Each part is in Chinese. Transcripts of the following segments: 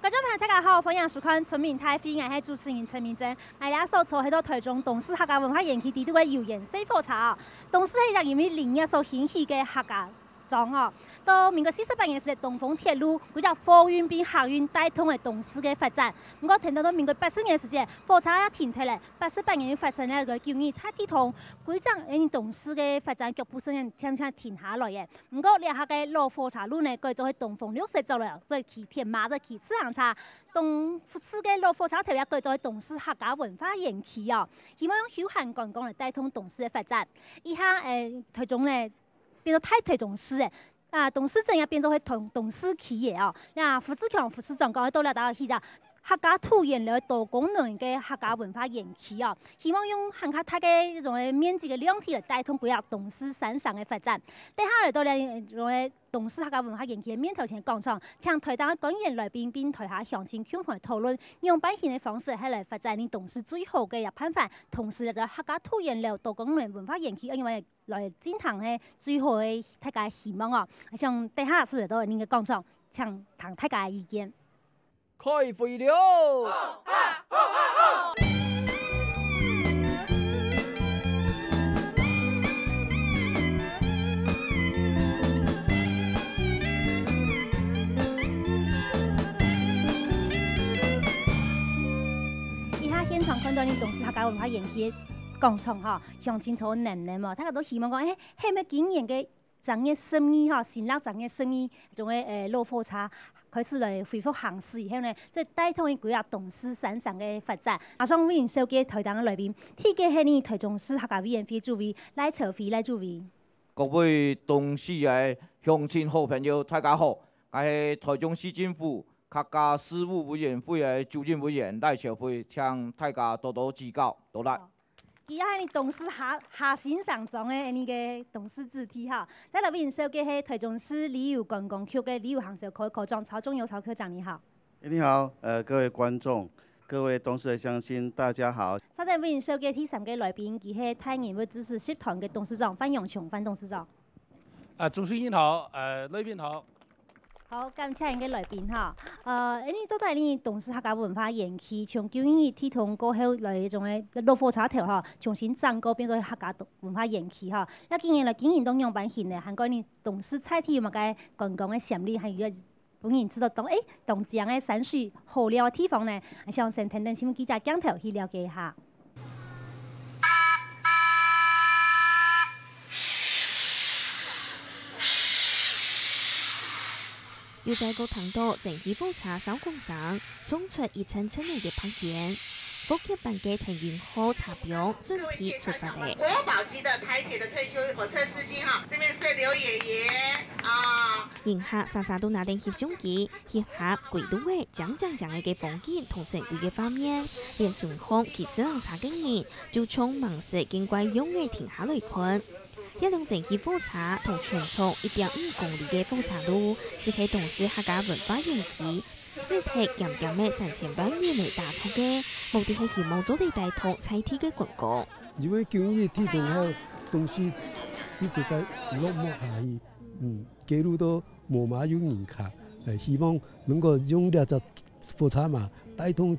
观众朋友大家好，欢迎收看《村民太飞》，我是主持人陈明珍。我俩所坐喺到台中董事客家文化园区地度嘅游园西火车哦，董事係因為林業所興起嘅客家莊哦。到民國48年時，東豐鐵路為咗貨運並客運帶動嘅董事嘅發展。不過聽到民國80年時節，火車一停停咧，88年發生咧個叫二大地震，規張董事嘅發展腳步聲漸漸停下來嘅。不過呢下嘅老火車路呢，改做係東豐60走了，再起鐵馬再起次行車。董事嘅老火車頭也改做係董事客家文化園區哦，希望用休閒觀光嚟帶動董事嘅發展。以下台中呢變到太台中市嘅。董事證也變做係董事企業哦。那胡志強副市長講到了大家去就客家土原來多功能嘅客家文化園區哦，希望用更加大嘅一種面積嘅量體嚟帶動規劃董事山上嘅發展。接下來到咧種董事客家文化園區嘅面頭前廣場，請台東嘅官員來賓並台下鄉親共同討論，用辦行嘅方式係嚟發展令董事最好嘅一辦法，同時就客家土原來多功能文化園區，因為來展堂咧最好嘅大家希望哦。像接下來是嚟到您嘅廣場，請聽大家嘅意見。開會了！以下現場看到你董事客家文化園區嘅廣場嚇，鄉親所能能嘛，大家都希望講，係咪今年嘅產業生意嚇，新樂產業生意仲嘅老火車開始來恢復行駛以後呢，即係帶動規劃董事山上嘅發展。馬上歡迎收嘅台東嘅來賓，第一個係你台中市客家委員會主委賴朝飛賴主委。各位董事嘅鄉親好朋友，大家好，我係台中市政府客家事務委員會嘅主任委員賴朝飛，請大家多多指教，多來。而家係你董事下線上裝嘅呢個董事字體哈，在來邊收嘅係台中市旅遊觀光局嘅旅遊行銷科長曹仲友曹科長，你好。你好，各位觀眾，各位董事的鄉親，大家好。今日為收嘅第三個來賓，佢係太原會支持集團嘅董事長范永瓊范董事長。主持人好，來賓好。好，感謝嘅來賓哈。你都係你董事客家文化園區，從舊年鐵通過後來種嘅老火車頭哈，重新整個變做客家文化園區哈。一今年來經營當樣板型咧，韓國你董事菜體有乜嘅觀光嘅潛力，係個本人知道當東江嘅山水好料嘅地方呢，想先聽聽新聞記者鏡頭去了解一下。要在高塘道整起火車收工上，衝出一層層內嘅拍園，復刻版嘅停運後查表準備出發嘅。國寶級的台鐵的退休火車司機哈，這邊是劉爺爺啊。迎客莎莎都拿定翕相機，翕合軌道嘅講嘅風景同正規嘅畫面，連順風其次人查嘅人，就從盲色見怪勇嘅停下來看。一輛整起火車同全長1.5公里嘅火車路，是喺董事客家文化園區，只係減嘅3000萬元嚟打出嘅，目的係希望做啲帶動菜體嘅觀光。因為舊年鐵通後，董事一直在落寞下去，記錄到冇馬有人客，希望能夠用呢隻火車嘛帶動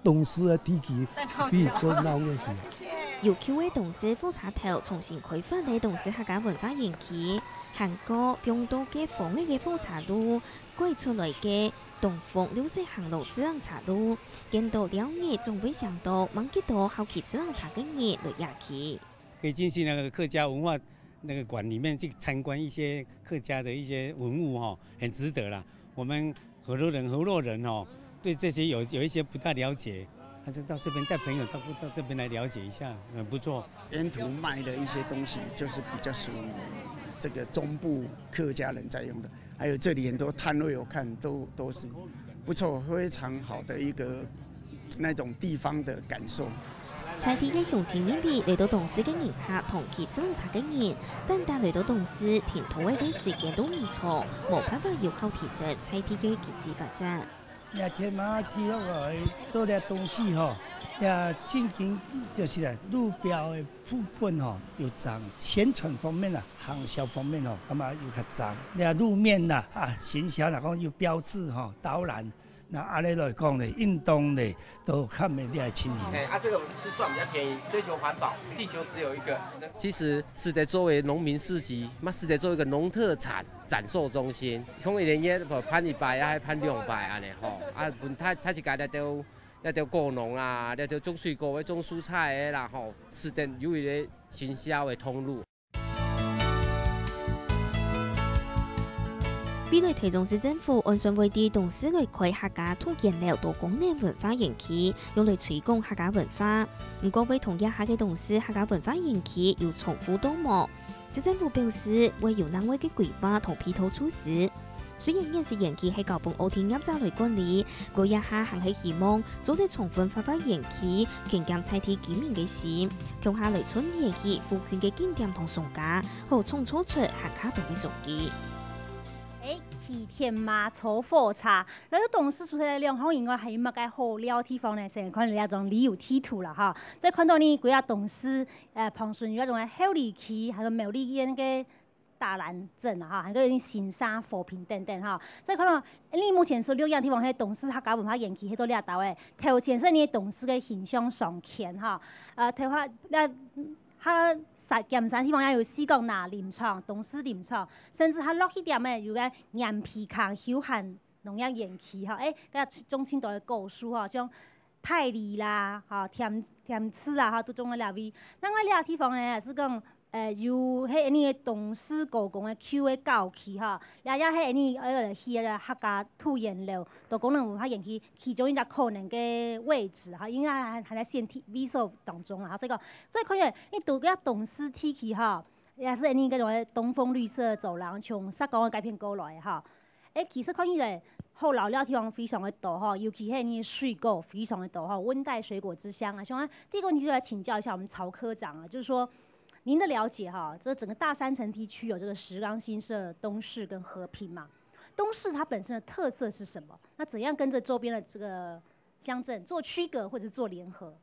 董事嘅體系比較鬧嘅去。要求嘅董事火車頭重新開發嘅董事客家文化園區，韓國用到嘅防疫嘅火車路，改出來嘅東豐60航路自行車路，見到了日仲會想到望幾多後期自行車嘅日來下去。可以進行那個客家文化那個館裡面去參觀一些客家的一些文物哈，很值得啦。我們河洛人哦，對這些有一些不大了解。他就到這邊帶朋友到這邊來了解一下，很不錯。沿途賣的一些東西，就是比較屬於這個中部客家人在用的。還有這裡很多攤位，我看都是不錯，非常好的一個那種地方的感受。菜體嘅鄉親人邊嚟到董事嘅迎客同其自行車嘅人，但嚟到董事停土位嘅時間都唔錯，冇辦法要靠提升菜體嘅經濟發展。也天馬記錄來多啲東西吼，也最近就是啦，路標嘅部分吼要增，宣傳方面啊，行銷方面吼，咁啊要較增。你路面啦啊，行銷嗱講要標誌吼，導覽那安尼来讲呢，运动呢都较袂厉害青年。这个是算比较便宜，追求环保，地球只有一个。其实是得作为农民市集，是得做一个农特产展售中心。从一年也攀100啊，还攀200安尼吼。他是家咧要果农啦，要种水果、要种蔬菜的啦吼，是得有一个行销的通路。比来台中市政府按顺为地董事来开客家土建料多功能文化园区，用来推广客家文化。不过为同一下嘅董事客家文化园区有重复多模，市政府表示会有难为嘅规划同批图措施。虽然现时园区喺旧本奥田业站来管理，过一下还系希望早啲重分发挥园区更加采体居民嘅事，向下来村园区富权嘅经验同上架，好创造出客家同嘅成绩。去天马炒火茶，那个董事出来量好应该系乜嘅好料地方呢？成看你一种旅游地图啦哈，再看到呢几下董事旁顺有一种好利区，还有苗栗县嘅大兰镇啊哈，还有新沙和平等等哈，所以看到你目前所6样地方，迄董事客家文化园区迄都掠到诶，头前是你董事嘅形象上前哈，头发咸山地方也有四角拿林场、董事林场，甚至落去点诶，有个岩皮坑休闲农业园区吼，甲中青岛诶故事吼，像泰梨啦、吼甜吃啦，吼都种个了味。咱个掠地方呢，也是讲有迄个董事故宫诶 Q 诶教区吼，也迄去客家土研料多功能文化园区其中一个可能嘅位置哈，应该还在先 visual 当中啦，所以看见你读个董事体系哈，也是迄种东风绿色走廊从沙港嘅改变过来哈。其实看起来好老料地方非常的多哈，尤其迄水果非常的多哈，温带水果之乡啊。像第一个问题就来请教一下我们曹科长啊，就是说。您的了解哈，这整个大山城地区有这个石冈、新社、东势跟和平嘛。东势它本身的特色是什么？那怎样跟着周边的这个乡镇做区隔或者做联合？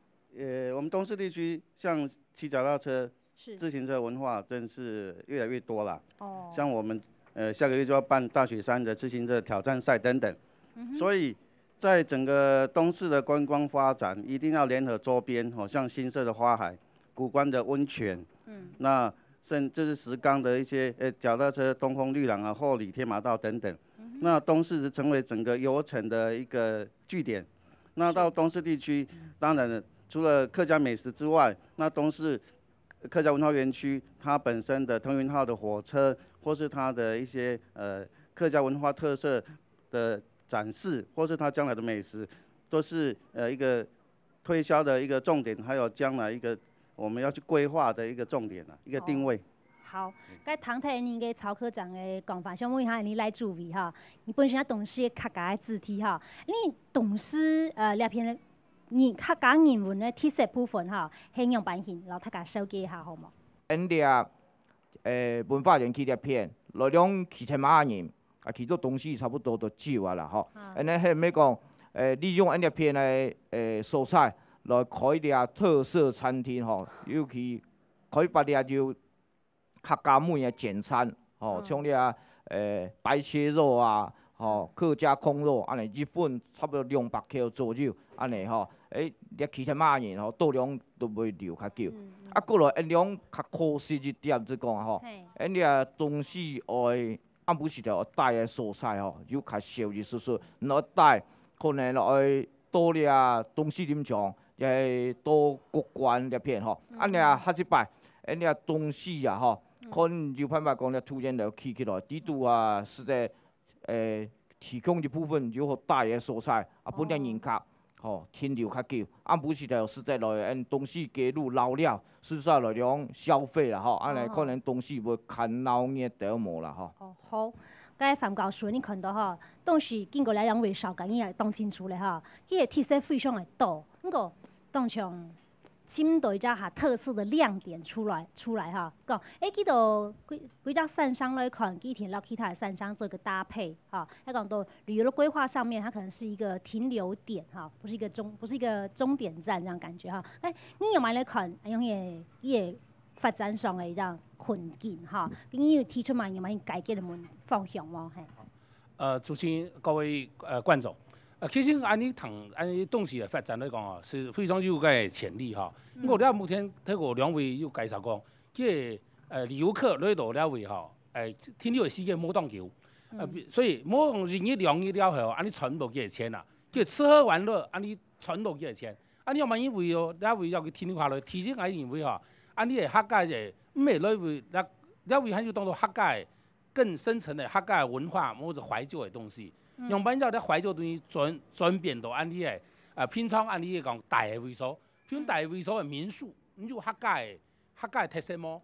我们东势地区像骑脚踏车、自行车文化真是越来越多了。哦。像我们下个月就要办大雪山的自行车挑战赛等等，所以在整个东势的观光发展，一定要联合周边，像新社的花海、古关的温泉。那就是石冈的一些脚踏车东风绿廊啊、后里天马道等等。那东势是成为整个游程的一个据点。那到东势地区，当然除了客家美食之外，那东势客家文化园区它本身的腾云号的火车，或是它的一些客家文化特色的展示，或是它将来的美食，都是一个推销的一个重点，还有将来一个。我们要去规划的一个重点一个定位。好，该唐太您给曹科长的讲法，想问一下你来注意哈，你本身董事客家的字体哈，你董事两篇你客家人文的特色部分哈，形容版型，然后大家收集一下好吗？文化园区这片，来讲7000万人，去到东西差不多都少啊啦吼。迄咩讲？利用片的素材。来开一个特色餐厅吼，尤其开发一就客家美的简餐吼，像白切肉啊，吼客家控肉，安尼日本差不多200克左右，安尼吼，你7000万人吼，度量都袂留较久。过来种较可惜一点即讲吼，东西爱暗不时就带的蔬菜吼，有较少一丝丝，然带可能爱多东西林场。也多国关一片吼，下一摆，东西啊吼，可能就判白讲突然就起来，地度啊是在提供一部分就好大的蔬菜，本地人客吼停留较久，不是就是在来东西加入老了，实际来讲消费啦吼，可能东西会看老眼掉无啦吼。好。该范教授，你看到哈，东西经过来两位少讲，伊也当清楚咧哈，伊个特色非常的多，个当像深度一只下特色的亮点出来哈，讲记到几只散商来看，几天落其他的散商做一个搭配哈，要讲到旅游的规划上面，它可能是一个停留点哈，不是一个终点站这样感觉哈。你有冇来看？用也发展上的这样困境哈，你有提出嘛有冇改革的门方向吗？主持人各位观众，其实安尼东西的发展来讲哦，是非常有个潜力哈。我了目前睇过两位有介绍讲，即旅游客来到了位吼，天了世界摸荡球，所以摸人一两一了后，安尼传落去的钱啦，即吃喝玩乐安尼传落去的钱，安尼要万一为哦，了位要去天下来，提醒我认为吼，安尼的客家嘅唔系来为了位，还就当做客家更深层的客家文化或者怀旧的东西。用班照咧怀旧东西转变到安尼个平常安尼个讲大个会所，譬如大个会所的民宿，你就客家的特色么？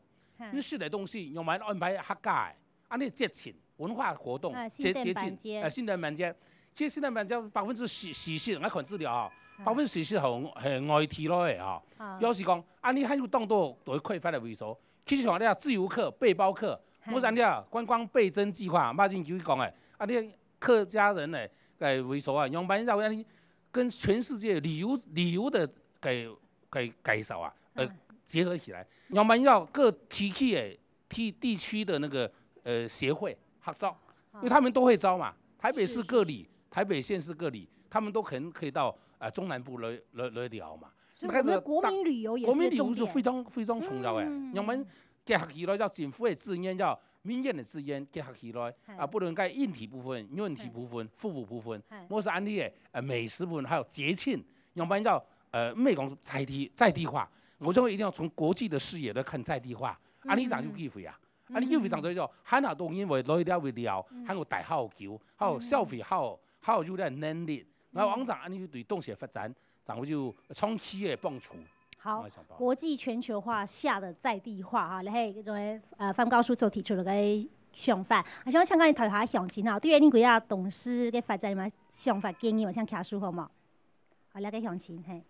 你食的东西用班安排客家的，安尼节庆文化活动节庆，新的满街，其实新的满街40%我看资料啊，40%系外地来的哈，表示讲安尼还有当做对开发的会所，其实像咧自由客、背包客，我咱咧观光倍增计划，马进就讲诶，安尼。客家人呢，为所啊，用班绕安尼跟全世界旅游的介绍啊，结合起来，用班绕各地区的那个协会合作，因为他们都会招嘛，台北市各里、台北县市各里，他们都可以到中南部来聊嘛。所以我们国民旅游也是重点。国民旅游是非常重要诶，用班结合起来叫政府的资源叫。民间的资源结合起来不能该硬体部分、软体部分、服务部分，我是安尼的美食部分，还有节庆，要不然叫唔系讲在地化，我认为一定要从国际的视野来看在地化，安尼咋就机会啊？安尼机会当中就很多东西为来了，还有大好球，还有消费好有点能力，然后往常安尼对东西的发展，咱们就长期的帮助。好，国际全球化下的在地化哈，然后迄种范教授所提出了个想法，我想请教你头下详情哈，对于你几啊董事嘅发展嘛想法建议，我想听书好冇？好，来个详情嘿。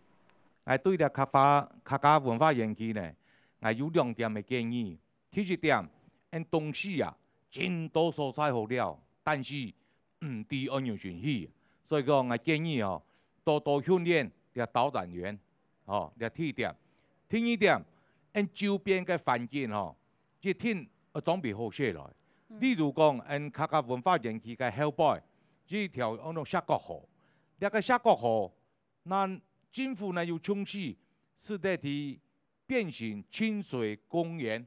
对了客家文化园区呢，有2点嘅建议。第一点，因东西啊，真多所在好了，但是低安全巡视，所以讲我建议哦，多训练嘅导览员。第一点，第二点，因周边嘅环境一天装备好些来。例如讲，因客家文化园区嘅后背，这条下角河，个下角河，咱政府呢有重视，是在提变形清水公园，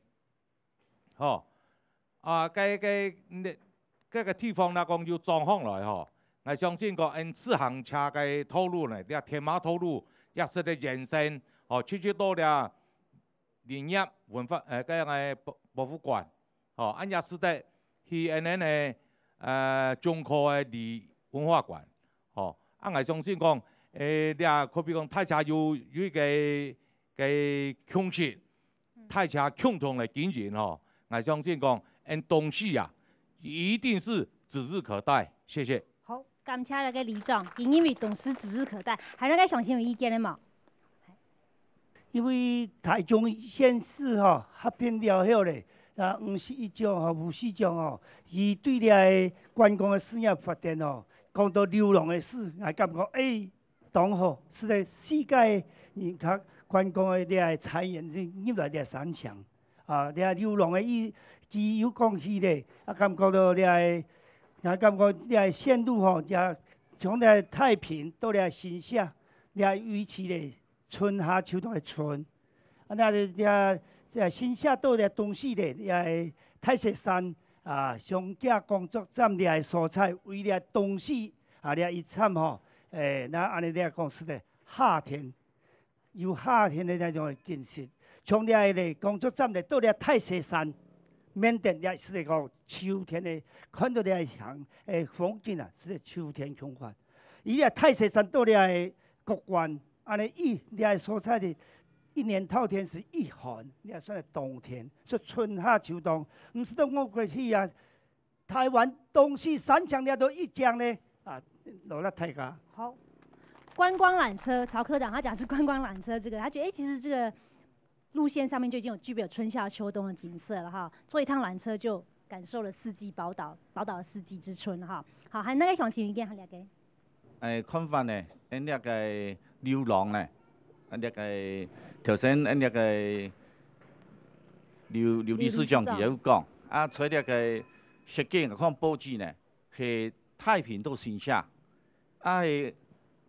个地方呢讲就装上来我相信讲因4行车嘅道路呢，天马道路。也是咧延伸，去到了林业文化个博物馆，俺也是在去中科的文化馆，俺我相信讲，可比讲大家有一个共识，大家共同来经营我相信讲，东西啊，一定是指日可待。谢谢。好，感谢那个李总，因为董事指日可待，还那个详细有意见的嘛？因为台中县市合并了后咧，51种54种伊对咧观光的事业发展讲到流浪的事，我感觉当好，是咧世界人较观光的咧产业入来咧3强咧流浪的伊有讲起咧，感觉到咧，感觉咧线路也从咧太平到咧新社咧维持咧。春夏秋冬的春，新社到咧东势咧，也太石山上架工作站咧所在，为咧东势咧一参那安尼咧讲是咧夏天，有夏天的那种建设，从咧工作站咧到咧太石山，缅甸也是咧讲秋天的，看到咧风景是咧秋天风范，伊咧太石山到咧国馆。安尼咧所在的1年透天是1寒，也算是冬天，所以春夏秋冬，唔是都我过去台湾东西3强咧都1强呢落了太家。好，观光缆车，曹科长他讲是观光缆车，这个他觉得其实这个路线上面就已经具备有春夏秋冬的景色了哈，坐一趟缆车就感受了4季宝岛4季之春哈。好，还那个详细意见还了解？看法呢，那个。流浪呢，个头先个刘理事长也有讲，除了个实景看报纸呢，是太平到新社，啊，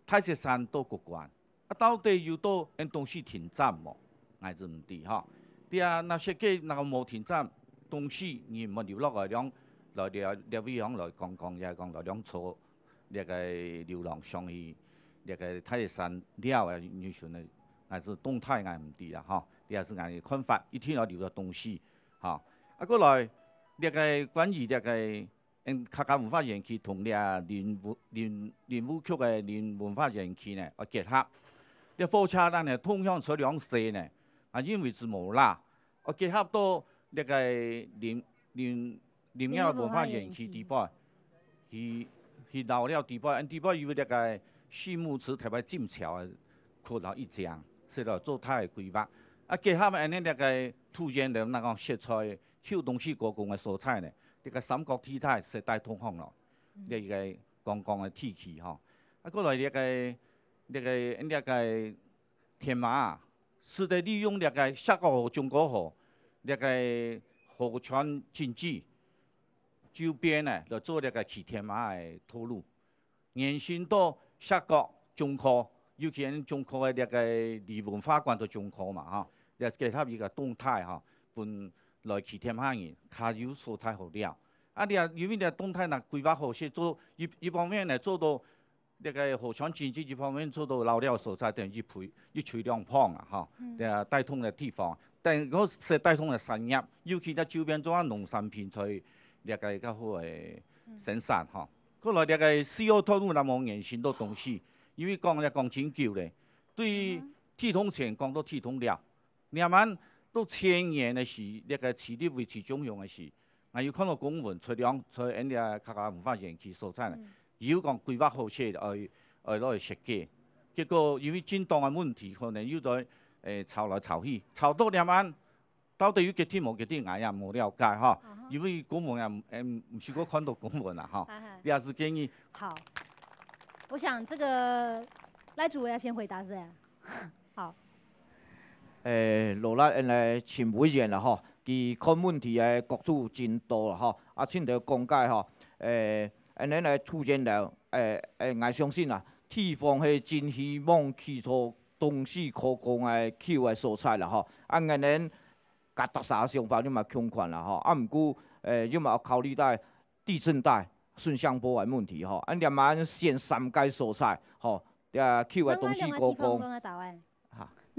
太石山到国关，啊，到底又到因东西停站无？我是唔知吼。你啊，若设计若无停站，东西你冇留落来两来列位乡来讲，也讲来两撮那个流浪上去那个太石山了啊，你选的还是动态我唔知啦吼。你也是我的看法，一天要留到东西，吼。啊，过来那个关于那个。客家文化园区同了林武区的林文化园区呢，结合。啲火车咱呢通向出两线呢，因为是无啦，结合到那个林雅文化园区地块，去到了地块，地块有那个畜牧池特别进桥的扩到一江，是了做太规划。结合安尼那个土然的那个食材，扣东西加工的蔬菜呢。这个三角体态是带通风咯，这个刚刚的天气吼，啊，过来那个天马是在利用那个下个河、中国河那个河川经济周边呢，来做那个去天马的投入，延伸到下个中科，尤其中科的那个离文化馆的中科嘛哈，也结合一个动态哈，分。来去天下人，下游蔬菜好了。啊，你啊，因为你动态呐规划好些做，一方面呢做到那个河川经济，一方面做到老了蔬菜等于一取两旁啊，哈，带动的地方，但如果是带动的产业，尤其在周边做农产品才那个较好诶生产哈。过来那个需要投入那么延伸到东西，因为讲真久咧，对铁通前讲到铁通了，慢慢。到1000年的时，那个市里维持中用的时，我有看到公文出因个客家文化园区所在呢，有讲规划好些，攞去设计。结果因为震动的问题，可能又在吵来吵去，吵到两晚，到底有几天无几天，我也无了解哈。因为公文也唔是我看到公文啦哈，也是建议。好，我想这个赖主委要先回答，是不是？好。落来因来请委员啦吼，伊看问题的角度真多啦吼，请着讲解吼，安尼来突然了，我相信啦，地方是真希望去到东西可供的扣的蔬菜啦吼，安尼甲特啥想法你嘛共款啦吼，毋过你嘛要考虑到地震带、顺向波的问题吼，连慢先3阶蔬菜吼，扣的东西可供。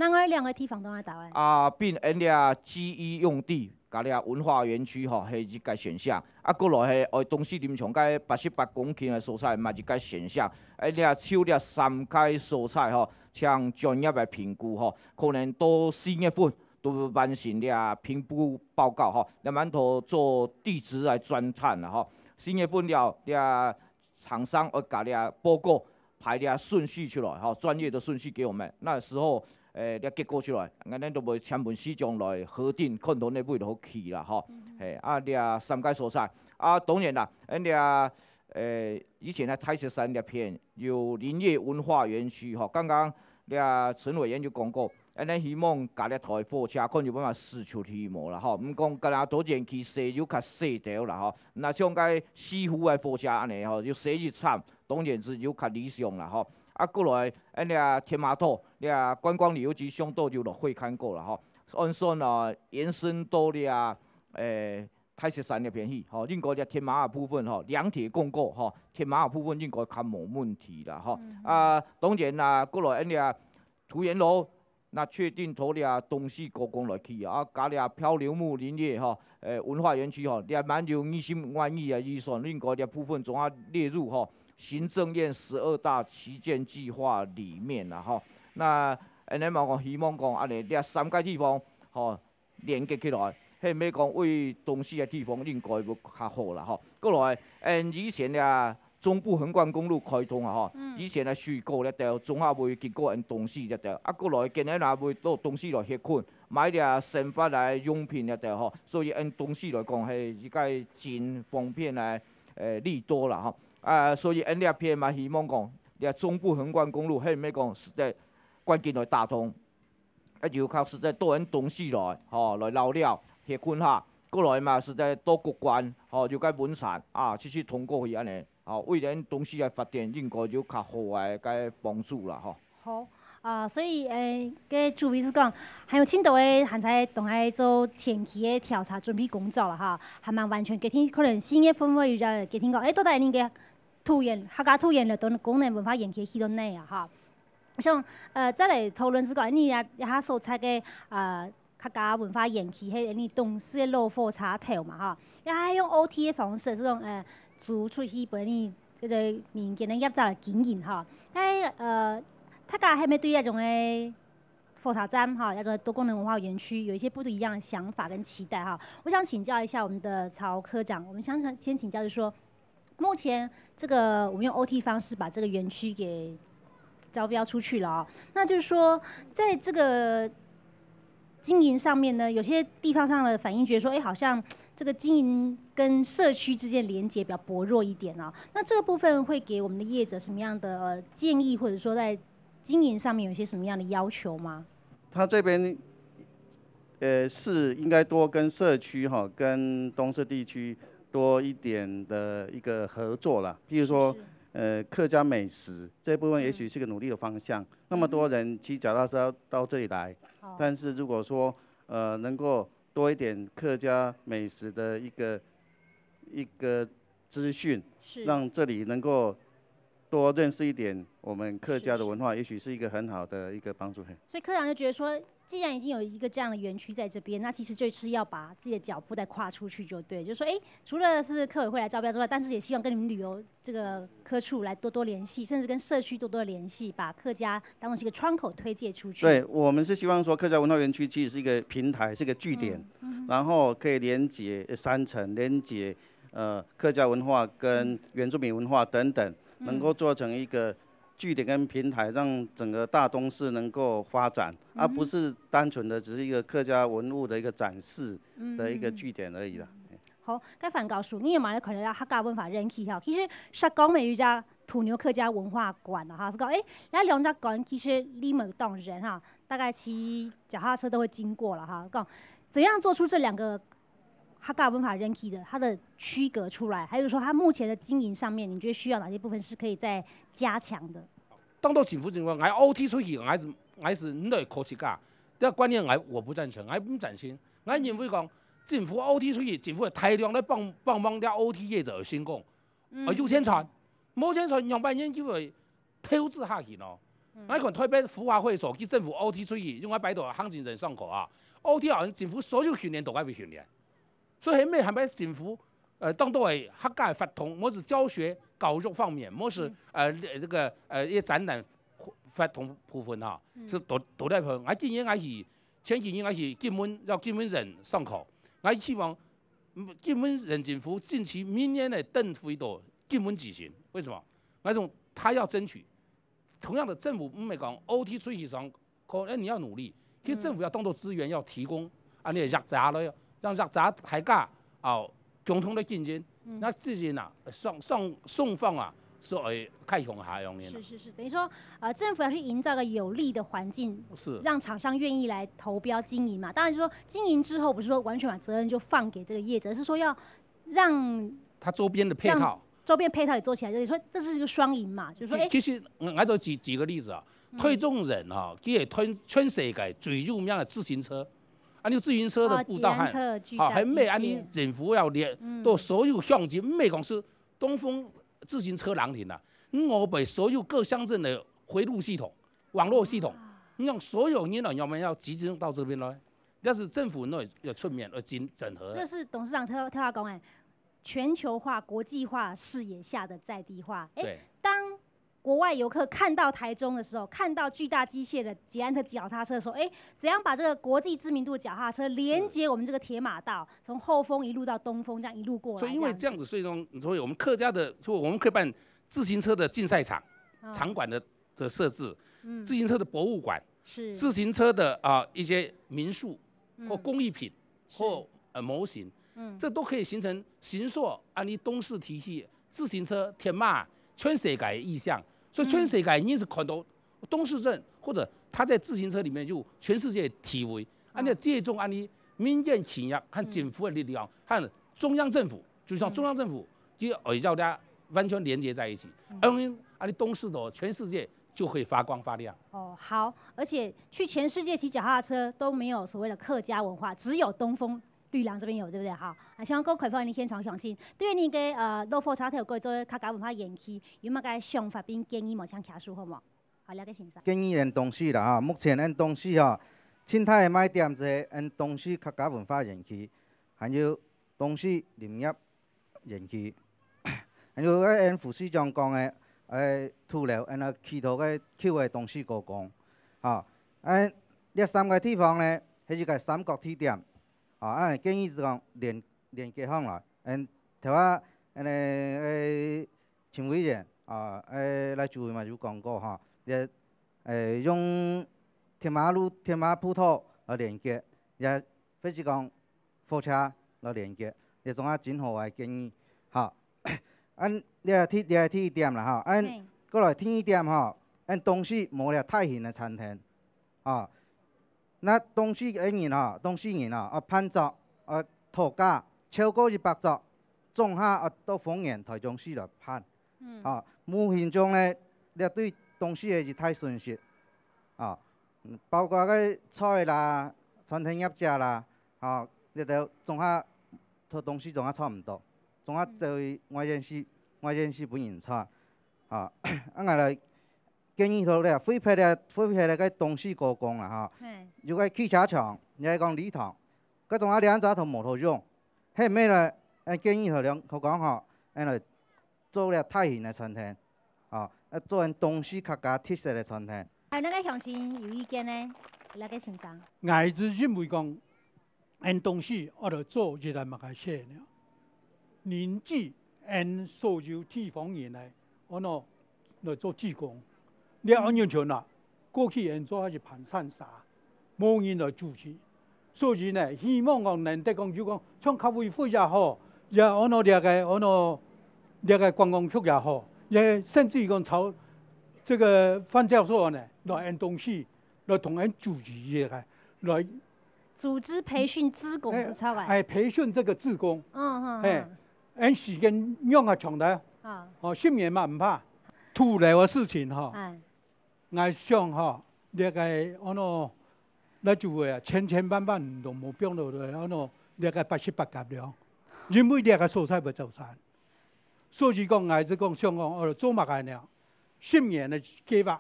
那我两个地方都在台湾。并因基于用地，甲文化园区吼，系一个选项。过来系东西林场个88公顷的蔬菜，嘛一个选项。抽3阶蔬菜吼，像专业的评估吼，可能到4月份都完成评估报告吼，慢慢做地质来钻探啦吼。4月份了，厂商会甲报告排顺序出来吼，专业的顺序给我们。那时候。结果出来，安尼都袂签文市长来核定，看到那尾就好去啦吼。3阶蔬菜，当然啦，以前太石山那片有林业文化园区吼，刚刚陈委员就讲过，希望加台货车看有办法释出去无啦吼，毋讲加多园区西就较细条啦吼，那像个西湖的货车安尼吼，就西日产，当然是就较理想啦吼。过来，天马土，观光旅游局上岛就落会看过了吼，按算延伸到太石山那边去，吼，应该天马的部分吼，两铁共构吼，天马的部分应该较无问题啦吼。当然啦，过来土岩楼，那确定投东西高工来去加漂流木林业吼，文化园区吼，蛮有20万亿的预算，应该部分总要列入吼。行政院12大旗舰计划里面啦吼，那安嘛讲希望讲安尼3个地方吼连接起来，迄要讲为东西的地方应该要较好啦吼。过来，以前中部横贯公路开通吼，以前水果中华卖结果东西过来今日卖到东西来协困，买生发来用品吼，所以东西来讲是一个真方便的利多啦吼。所以那片嘛，希望讲，中部横贯公路，迄咩讲实在关键来打通，就靠实在多东西来，吼来捞了，协困下，过来嘛实在多国关，吼就该文产去通过去安尼，为咱东势来发展应该有较好诶个帮助啦吼。好所以个主委是讲，还有青岛诶，还在同爱做前期诶调查准备工作啦哈，还蛮完全给听可能新嘅氛围就给听讲，到底恁个土研客家土研了，都功能文化研究去到内啊哈。像再来讨论是讲，你也下所采嘅客家文化研究迄你董事嘅落户插头嘛哈，也还用 OT 嘅方式，这种租出去俾你这个民间嘅业者来经营哈，但客家係咪對一種嘅火車站哈，一種多功能文化園區有一些不一樣的想法跟期待哈？我想請教一下我們的曹科長，我們想先請教，就是說，目前這個我們用 OT 方式把這個園區給招標出去了那就是說，在這個經營上面呢，有些地方上的反應覺得說，好像這個經營跟社區之間連結比較薄弱一點啊。那這個部分會給我們的業者什麼樣的建議，或者說在經營上面有些什麼樣的要求嗎？他這邊，是應該多跟社區哈，跟東勢地區多一點的一個合作啦。譬如說，客家美食這部分也許是個努力的方向。那麼多人騎腳踏車到這裡來，但是如果說能夠多一點客家美食的一個資訊，讓這裡能夠多認識一點我們客家的文化，也許是一個很好的一個幫助。所以科長就覺得說，既然已經有一個這樣的園區在這邊，那其實就是要把自己的腳步再跨出去就對。就是說，除了是客委會來招標之外，但是也希望跟你們旅遊這個科處來多多聯繫，甚至跟社區多多聯繫，把客家當作是一個窗口推介出去。對，我們是希望說客家文化園區其實是一個平台，是一個據點，然後可以連接山城，連接客家文化跟原住民文化等等。能夠做成一個據點跟平台，讓整個大東勢能夠發展，而不是單純的只是一個客家文物的一個展示的一個據點而已啦。好，該范教授，你有冇咧考慮到客家文化人氣？其實石岡咪有隻土牛客家文化館啊，哈，是講那兩隻館其實你們當人哈，大概騎腳踏車都會經過了哈，講怎樣做出這兩個客家文化人氣的它的區隔出來，還有說它目前的經營上面，你覺得需要哪些部分是可以再加強的？當到政府情況，我 OT 出去，我是唔嚟靠自家，呢個觀念我不贊成，我唔贊成。我認為講政府 OT 出去，政府係大量咧幫啲 OT 業者去成功，有錢賺，冇錢賺200年就會投資下去咯。我看台北福華會所，佢政府 OT 出去，因為擺到行政人上口啊 ，OT 好像政府所有訓練都該會訓練。所以係咪政府當到係客家法統，冇是教學教育方面，冇是這個一展覽法統部分哈，是都在碰。我建議我是前幾年我是金門人上口，我希望金門人政府近期明年的燈會到金門舉行。為什麼？我說他要爭取，同樣的政府唔係講 OT 出去上，你要努力，其實政府要當到資源要提供，你係入閘咯。讓客家大家共同的競爭，那自然送放是會開向下樣嘅。是，等於說政府要去營造個有利的環境，讓廠商願意來投標經營嘛。當然就說經營之後，不是說完全把責任就放給這個業者，是說要讓它周邊的配套也做起來。就是說這是一個雙贏嘛，就是說其實我就舉個例子啊，推中人佢係推全世界最有名嘅自行車。你自行車的步道還咩？你政府要連到所有鄉鎮，唔係講是東風自行車廊亭啦，我俾所有各鄉鎮的回路系統、網絡系統，你讓所有人要唔要集中到這邊來？但是政府要出面要整合。這是董事長特話講全球化、國際化視野下的在地化。當國外遊客看到台中的時候，看到巨大機械的捷安特腳踏車的時候，怎樣把這個國際知名度的腳踏車連接我們這個鐵馬道，從後豐一路到東豐，這樣一路過來。所以因為這樣子，所以我們客家的，所以我們可以辦自行車的競賽場、場館的設置，自行車的博物館，自行車的一些民宿或工藝品或模型，這都可以形成形塑你東勢體系自行車鐵馬全世界的意象。所以全世界你是看到東勢鎮，或者他在自行車裡面就全世界體會，你借重你民間企業和政府的力量，和中央政府，就像中央政府，佢外交啲完全连接在一起。因为你东势的全世界就会发光发亮。哦，好，而且去全世界骑脚踏车都没有所谓的客家文化，只有东风绿廊这边有，对不对？好，希望各位开放你现场详细。对于你嘅老火车头过做客家文化延期，有冇嘅想法并建议冇像卡数好冇？好，了解先生。建议咱东势啦哈，目前咱东势吼，凊彩的卖点者，咱东势客家文化园区，还有东势林业园区，还有咱副市长讲的。除了其他个旧的东势高工，吼，这3个地方呢，迄是个三角地点，吼，建议是讲连接上来，头仔陈委员来主委嘛就讲过吼，用天马普头来连接，也或是讲火车来连接，这种真好的建议，吼。你第一点啦吼，过来第二点吼，东势无了太远的餐厅，那东势人东势人攀族土家超过100族，种下到丰原、台中市来攀，无形中呢，你对东势的是太损失，包括个菜啦、餐厅业者啦，你都种下同东势种下差唔多。总啊，作为外县市本人差，我来建议到咧，分配咧个东势高工啦，如果汽车厂，你係講禮堂，嗰種兩隻同摩托用，係咩咧？建議佢講吼，嚟做咧太遠嘅餐廳，做東勢客家特色嘅餐廳。係那個鄉親有意見呢？那個先生。我是認為講，東勢我哋做越來越嘅些了。年紀按所有地方人來，我喏來做志工。你安樣像啦，過去人做係盤山沙，冇人來主持，所以呢，希望講能得講就講，像咖啡會也好，也我喏這個觀光局也好，也甚至於講朝這個范教授呢來按東西來同人主持嘅來。組織培訓志工是超哎，培訓這個志工。按時間用下長的，10年嘛唔怕。突然嘅事情吼，我想吼，這個我喏，那就會千萬都冇變到嚟，我喏，這個88級了，因為這個蔬菜不走散，所以講我是講想講，我做乜嘅呢？10年嘅計劃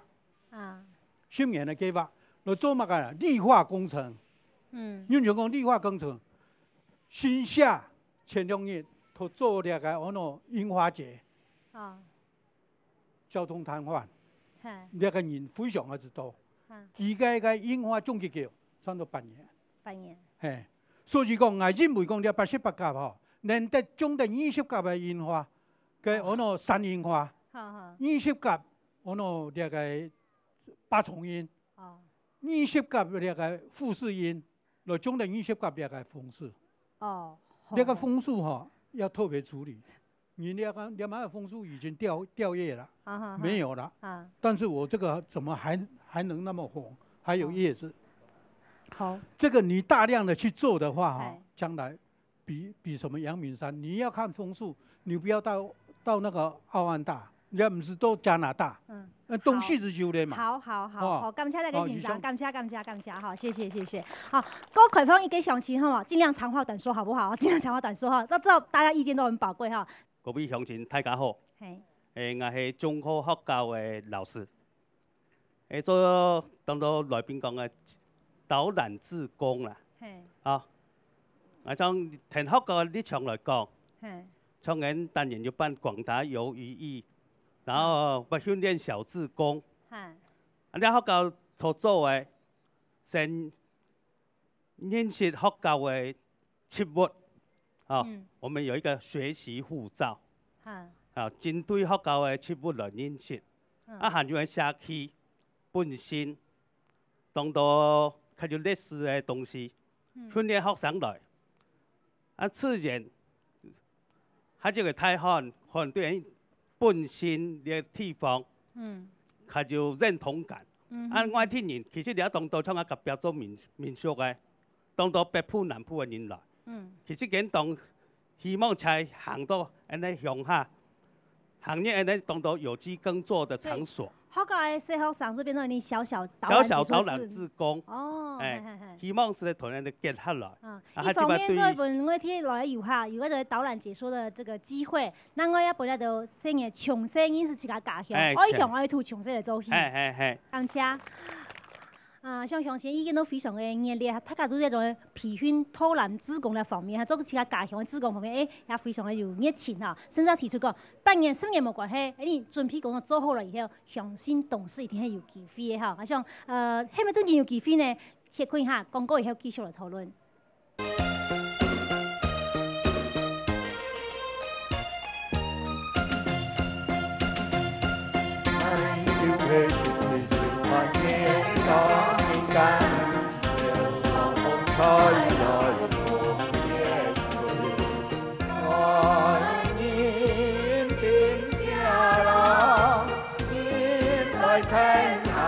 ，10年嘅計劃，我做乜嘅？綠化工程，因為講綠化工程，新下前2日。佢做了個我喏櫻花節，交通癱瘓，那個人非常之多。而家個櫻花終結叫差唔多8年。8年。係，所以講我認為講了88級吼，能得種得20級嘅櫻花，嘅我喏山櫻花，20級我喏那個八重櫻，20級那個富士櫻，來種得20級那個楓樹。那個楓樹吼。要特別處理，你那個兩萬楓樹已經掉葉了，沒有了。但是我這個怎麼還能那麼紅，還有葉子？好，這個你大量的去做的話，哈，將來比什麼陽明山，你要看楓樹，你不要到那個澳安大，你唔是到加拿大，東勢就有咧嘛。好，感謝那個先生，感謝，好，謝謝。好，各位開放一個鄉親哈，盡量長話短說，好不好？盡量長話短說哈，都知道大家意見都很寶貴哈。各位鄉親大家好，我是中科學校的老師，做當到來賓講嘅導覽志工啦，我從田學嘅立場來講，從人當然要辦廣大有意義。然後要訓練小志工，你學校所做嘅，先認識學校嘅切物，我們有一個學習護照，針對學校嘅切物來認識，還有社區本身，當到較有歷史嘅東西，訓練學生來，自然，還有個太很多人。本身嘅地方，佢就認同感。外地人其實你喺當到從啊隔壁做民宿嘅，當到北埔南埔嘅人來，其實佢當希望才行到安尼鄉下，行业呢，当到有机耕作的场所。好个的小学生就变成你小导览志工。哦，希望是同样的结合来。一方面做一份我哋来游客有个导览解说的这个机会，那我也本来就生嘅从小已经是自家家乡，爱向爱图从小来做起。而且。像乡亲已经都非常的热烈，大家都在种培训土兰志工的方面，做其他家乡的志工方面，也非常的有热情哈。甚至提出讲半年、10年冇关系，你准备工作做好了以后，相信董事一定系有机会的哈。啊像係咪真正有機會呢？先看下廣告以後繼續來討論。看。